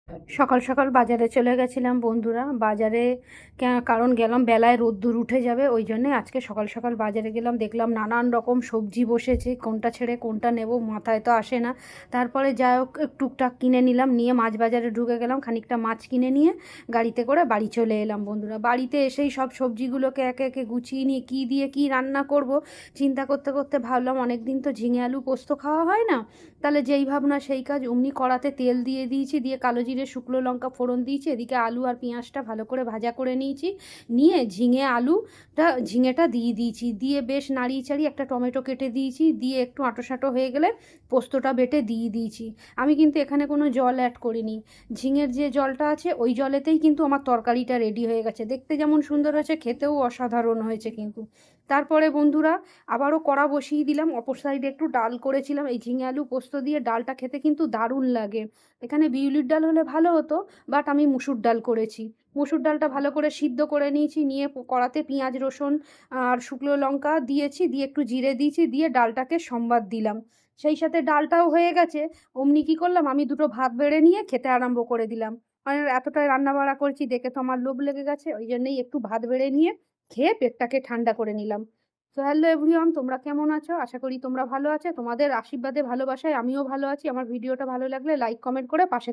সকাল সকাল বাজারে চলে গেছিলাম বন্ধুরা। বাজারে কারণ গেলাম বেলায়, রোদ্দুর উঠে যাবে, ওই জন্যে আজকে সকাল সকাল বাজারে গেলাম। দেখলাম নানান রকম সবজি বসেছে, কোনটা ছেড়ে কোনটা নেব মাথায় তো আসে না। তারপরে যাই হোক টুকটাক কিনে নিলাম, নিয়ে মাছ বাজারে ঢুকে গেলাম, খানিকটা মাছ কিনে নিয়ে গাড়িতে করে বাড়ি চলে এলাম বন্ধুরা। বাড়িতে এসেই সব সবজিগুলোকে একে একে গুছিয়ে নিয়ে কী দিয়ে কী রান্না করব চিন্তা করতে করতে ভাবলাম অনেক দিন তো ঝিঙে আলু পোস্ত খাওয়া হয় না, তাহলে যেই ভাবনা সেই কাজ। অমনি কড়াতে তেল দিয়ে দিয়েছি, দিয়ে কালো জিরে শুকনো লঙ্কা ফোড়ন দিয়েছি, এদিকে আলু আর পেঁয়াজটা ভালো করে ভাজা করে নিয়েছি, নিয়ে ঝিঙেটা দিয়ে দিয়েছি, দিয়ে বেশ নাড়িয়ে চাড়িয়ে একটা টমেটো কেটে দিয়েছি, দিয়ে একটু আঁটো হয়ে গেলে পোস্তটা বেটে দিয়ে দিয়েছি। আমি কিন্তু এখানে কোনো জল অ্যাড করিনি, ঝিঙের যে জলটা আছে ওই জলেতেই কিন্তু আমার তরকারিটা রেডি হয়ে গেছে। দেখতে যেমন সুন্দর হয়েছে, খেতেও অসাধারণ হয়েছে কিন্তু। তারপরে বন্ধুরা আবারও কড়া বসিয়ে দিলাম, অপর সাইডে একটু ডাল করেছিলাম, এই ঝিঙে আলু পোস্ত দিয়ে ডালটা খেতে কিন্তু দারুণ লাগে। এখানে বিউলির ডাল হলে ভালো হতো, বাট আমি মুসুর ডাল করেছি। মুসুর ডালটা ভালো করে সিদ্ধ করে নিয়েছি, নিয়ে কড়াতে পেঁয়াজ রসুন আর শুকনো লঙ্কা দিয়েছি, দিয়ে একটু জিরে দিয়েছি, দিয়ে ডালটাকে সম্বাদ দিলাম। সেই সাথে ডালটাও হয়ে গেছে, অমনি কী করলাম, আমি দুটো ভাত বেড়ে নিয়ে খেতে আরম্ভ করে দিলাম। মানে এতটাই রান্না বাড়া করেছি দেখে তো আমার লোভ লেগে গেছে, ওই জন্যই একটু ভাত বেড়ে নিয়ে খেয়ে পেটটাকে ঠান্ডা করে নিলাম। তো হ্যালো এভরিওয়ান, তোমরা কেমন আছো? আশা করি তোমরা ভালো আছো। তোমাদের আশীর্বাদে ভালোবাসায় আমিও ভালো আছি। আমার ভিডিওটা ভালো লাগলে লাইক কমেন্ট করে পাশে